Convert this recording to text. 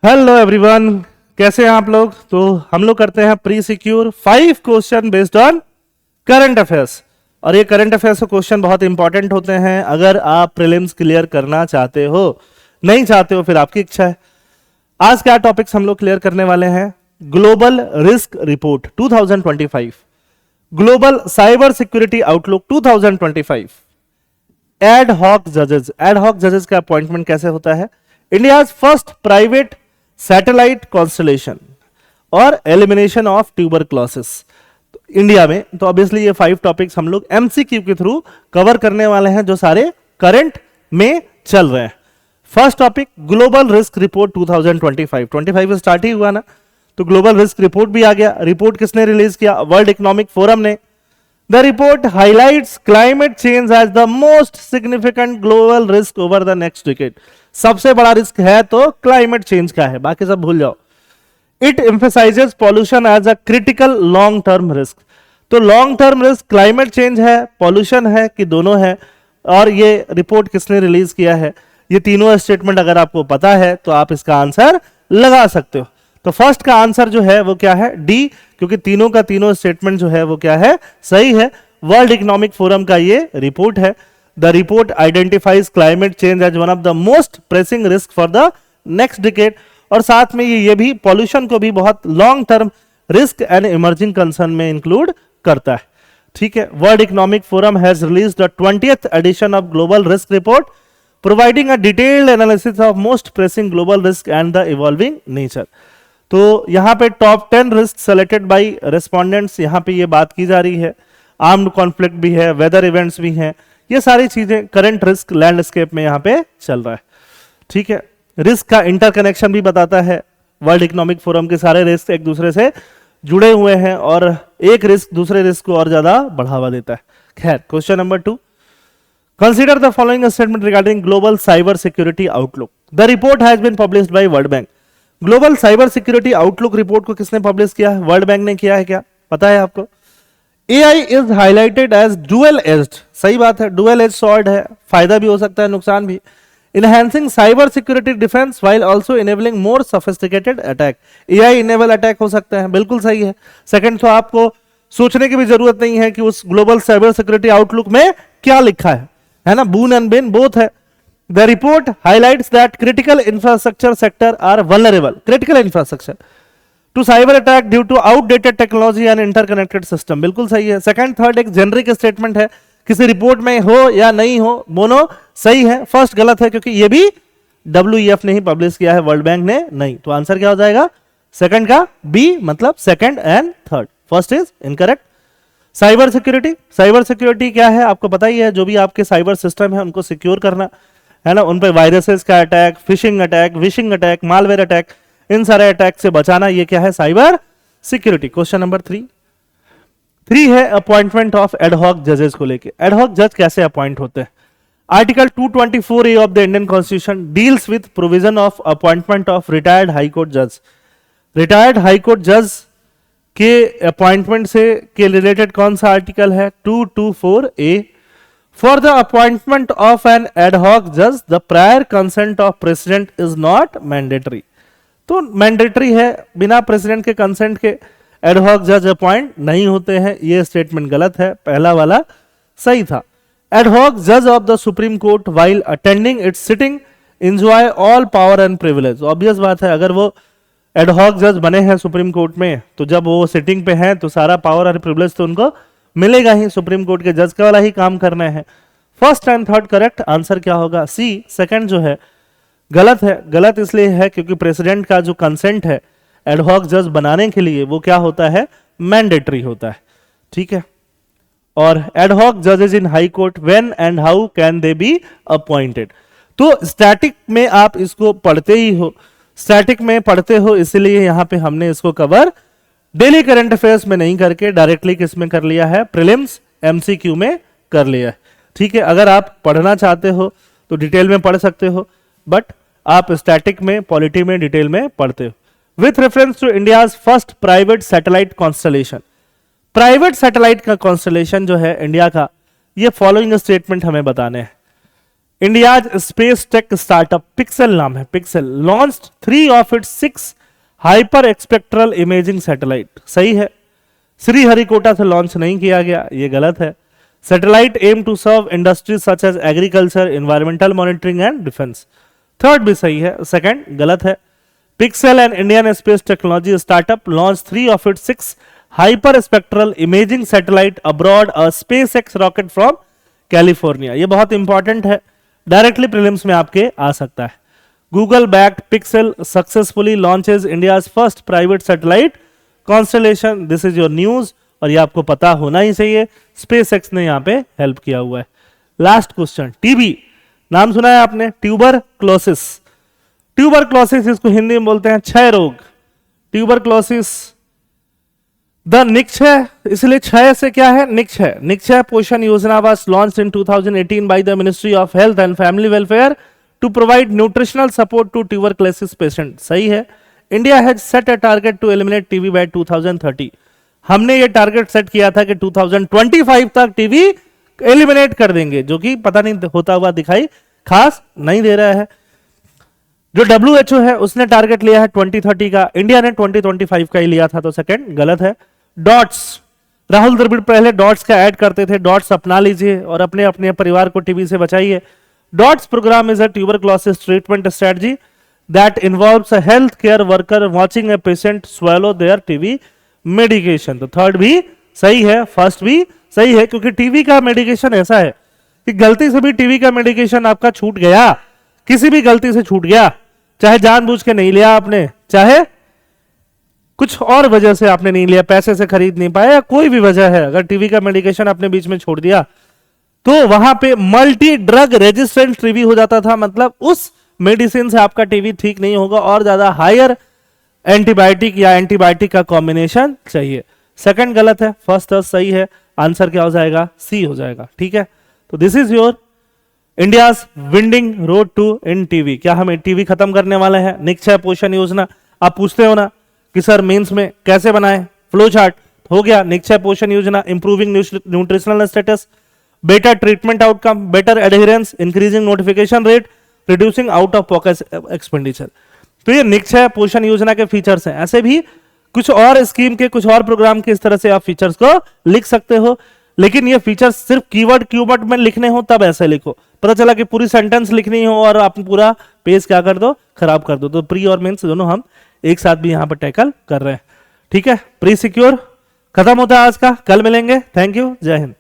Hello everyone, कैसे हैं आप लोग। तो हम लोग करते हैं pre secure 5 question based on current affairs. और ये करंट अफेयर्स के क्वेश्चन बहुत इंपॉर्टेंट होते हैं अगर आप प्रीलिम्स क्लियर करना चाहते हो। नहीं चाहते हो फिर आपकी इच्छा है। आज क्या टॉपिक्स हम लोग क्लियर करने वाले हैं। Global risk report 2025, global cyber security outlook 2025, ad hoc जजेस। एड हॉक जजेस का अपॉइंटमेंट कैसे होता है, India first private satellite constellation और एलिमिनेशन ऑफ ट्यूबरक्लोसिस इंडिया में। तो ऑब्वियसली ये 5 टॉपिक्स हम लोग एमसीक्यू के थ्रू कवर करने वाले हैं जो सारे करंट में चल रहे हैं। First topic global risk report 2025। 25 start ही हुआ ना, तो ग्लोबल रिस्क रिपोर्ट भी आ गया। रिपोर्ट किसने रिलीज किया, वर्ल्ड इकोनॉमिक फोरम ने। The report highlights climate change as the most significant global risk over the next decade. सबसे बड़ा रिस्क है तो क्लाइमेट चेंज का है, बाकी सब भूल जाओ। It emphasizes pollution as a critical long term risk. तो long term risk climate change है, पॉल्यूशन है कि दोनों है। और ये रिपोर्ट किसने रिलीज किया है, ये तीनों स्टेटमेंट अगर आपको पता है तो आप इसका आंसर लगा सकते हो। तो फर्स्ट का आंसर जो है वो क्या है, डी, क्योंकि तीनों का तीनों स्टेटमेंट जो है वो क्या है, सही है। वर्ल्ड इकोनॉमिक फोरम का ये रिपोर्ट है। The report identifies climate change as one of the most pressing risk for the next decade. और साथ में ये भी पॉल्यूशन को भी बहुत long term risk and emerging concern में इंक्लूड करता है। ठीक है, World Economic Forum has release the 20th edition of global risk report providing a detailed analysis of most pressing global risk and the evolving nature. तो यहां पे top 10 risk selected bye respondents, यहां पे ये बात की जा रही है। आर्म्ड कॉन्फ्लिक्ट भी है, वेदर इवेंट्स भी हैं, ये सारी चीजें करंट रिस्क लैंडस्केप में यहां पे चल रहा है। ठीक है, रिस्क का इंटरकनेक्शन भी बताता है। वर्ल्ड इकोनॉमिक फोरम के सारे रिस्क एक दूसरे से जुड़े हुए हैं और एक रिस्क दूसरे रिस्क को और ज्यादा बढ़ावा देता है। खैर, question number 2, consider the following statement regarding global cyber security outlook. The report has been published by World Bank. Global cyber security outlook report को किसने पब्लिश किया है, वर्ल्ड बैंक ने किया है। क्या पता है आपको। AI is highlighted as dual edged. सही बात है, डुअल एज स्वॉर्ड है, फायदा भी हो सकता है नुकसान भी। Enhancing cyber security defence while also enabling more sophisticated attack. AI enable attack हो सकता है, बिल्कुल सही है। सेकंड, तो आपको सोचने की भी जरूरत नहीं है कि उस ग्लोबल साइबर सिक्योरिटी आउटलुक में क्या लिखा है ना, बून एंड बेन बोथ है। The report highlights that critical infrastructure sector are vulnerable, critical infrastructure, to cyber attack due to outdated technology and interconnected system। बिल्कुल सही है। सेकंड, थर्ड एक जेनरिक स्टेटमेंट है, किसी रिपोर्ट में हो या नहीं हो, दोनों सही है। फर्स्ट गलत है क्योंकि ये भी WEF ने ही पब्लिश किया है, वर्ल्ड बैंक ने नहीं। तो आंसर क्या हो जाएगा, सेकंड का बी, मतलब second and third. First is incorrect. Cyber security, cyber security क्या है आपको पता ही है, जो भी आपके साइबर सिस्टम है उनको सिक्योर करना है ना, उन पे वायरसेस का attack, phishing attack, vishing attack, malware attack, इन सारे अटैक से बचाना, ये क्या है, साइबर सिक्योरिटी। क्वेश्चन नंबर 3 है अपॉइंटमेंट ऑफ एडहॉक जजेस को लेके। एडहॉक जज कैसे अपॉइंट होते हैं। Article 224A of the Indian constitution deals with provision of appointment of retired high court जज। रिटायर्ड हाई कोर्ट जज के अपॉइंटमेंट से के रिलेटेड कौन सा आर्टिकल है, 224A। For the appointment of an ad hoc judge, the prior consent of president is not mandatory। तो mandatory है, बिना प्रेसिडेंट के कंसेंट के एड हॉक जज अपॉइंट नहीं होते हैं। ये स्टेटमेंट गलत है, पहला वाला सही था। एड हॉक जज of the supreme court while attending it's sitting enjoy all power and privilege. Obvious बात है, अगर वो एड हॉक जज बने हैं सुप्रीम कोर्ट में तो जब वो सिटिंग पे हैं तो सारा पावर और प्रिविलेज तो उनको मिलेगा ही, सुप्रीम कोर्ट के जज का वाला ही काम करना है। First and third correct, answer क्या होगा, सी। सेकंड जो है गलत है। गलत इसलिए है क्योंकि प्रेसिडेंट का जो कंसेंट है एडहॉक जज बनाने के लिए वो क्या होता है, मैंडेटरी होता है। ठीक है, और एडहॉक जजेस इन high court when and how can they be appointed. तो स्टैटिक में आप इसको पढ़ते ही हो, स्टैटिक में पढ़ते हो, इसलिए यहां पे हमने इसको कवर डेली करंट अफेयर्स में नहीं करके डायरेक्टली किस में कर लिया है, प्रीलिम्स एमसीक्यू में कर लिया है। ठीक है, अगर आप पढ़ना चाहते हो तो डिटेल में पढ़ सकते हो, बट आप स्टैटिक में, पॉलिटी में डिटेल में पढ़ते हो। With reference to India's first private satellite constellation. Private satellite का कॉन्स्टलेशन जो है इंडिया का, ये फॉलोइंग स्टेटमेंट हमें बताने हैं। India's space tech startup pixel नाम है, pixel launched 3 of its 6 hyper spectral imaging satellite. सही है, श्रीहरिकोटा से लॉन्च नहीं किया गया, ये गलत है। Satellite aim to serve industries such as agriculture, environmental monitoring and defence. Third भी सही है, सेकंड गलत है। Pixxel and Indian space technology startup launch 3 of its 6 hyper spectral imaging satellite aboard a SpaceX rocket from California. ये बहुत important है, directly prelims में आपके आ सकता है। Google backed pixel successfully launches India's first private satellite constellation. This is your news और ये आपको पता होना ही चाहिए, स्पेसएक्स ने यहाँ पे हेल्प किया हुआ है। लास्ट क्वेश्चन, टीबी नाम सुना है आपने, ट्यूबरक्लोसिस। ट्यूबरक्लोसिस इसको हिंदी में बोलते हैं क्षय रोग। ट्यूबरक्लोसिस द निक्षय, इसलिए क्षय से क्या है, Nikshay. Nikshay Poshan Yojana was launched in 2018 by the ministry of health and family welfare to provide nutritional support to tuberculosis patient. सही है। India has set a target to eliminate TB by 2030। हमने ये टारगेट सेट किया था कि 2025 तक टीबी एलिमिनेट कर देंगे, जो कि पता नहीं होता हुआ दिखाई खास नहीं दे रहा है। जो WHO है उसने टारगेट लिया है 2030 का, इंडिया ने 2025 का ही लिया था, तो सेकंड गलत है। डॉट्स, राहुल द्रविड़ पहले डॉट्स का ऐड करते थे, डॉट्स अपना लीजिए और अपने अपने परिवार को टीबी से बचाइए। DOTS programme is a tuberculosis treatment strategy that involves a health care worker watching a patient swallow their TB medication. तो थर्ड भी सही है, फर्स्ट भी सही है, क्योंकि टीबी का मेडिकेशन ऐसा है कि गलती से भी टीबी का मेडिकेशन आपका छूट गया, किसी भी गलती से छूट गया, चाहे जानबूझ के नहीं लिया आपने, चाहे कुछ और वजह से आपने नहीं लिया, पैसे से खरीद नहीं पाया, या कोई भी वजह है, अगर टीबी का मेडिकेशन आपने बीच में छोड़ दिया तो वहां पे मल्टी ड्रग रेजिस्टेंट टीबी हो जाता था। मतलब उस मेडिसिन से आपका टीबी ठीक नहीं होगा और ज्यादा हायर एंटीबायोटिक या एंटीबायोटिक का कॉम्बिनेशन चाहिए। सेकंड गलत है, फर्स्ट सही है। आंसर क्या हो जाएगा, सी हो जाएगा। ठीक है, तो this is your India's winding road to end TB. क्या हम टीवी खत्म करने वाले हैं? निक्षय पोषण योजना, आप पूछते हो ना कि सर मेंस में कैसे बनाए, फ्लो चार्ट हो गया। निक्षय पोषण योजना, improving nutritional status, better treatment outcome, better adherence, increasing notification rate, reducing out of pocket expenditure. तो ये निक्षय पोषण योजना के फीचर्स हैं। ऐसे भी कुछ और स्कीम के, कुछ और प्रोग्राम के इस तरह से आप फीचर्स को लिख सकते हो, लेकिन ये फीचर्स सिर्फ कीवर्ड में लिखने हो तब ऐसे लिखो। पता चला कि पूरी सेंटेंस लिखनी हो और आप पूरा पेज क्या कर दो, खराब कर दो। तो प्री और मेंस दोनों हम एक साथ भी यहां पर टैकल कर रहे हैं। ठीक है, प्री सिक्योर खत्म होता है आज का, कल मिलेंगे। थैंक यू, जय हिंद।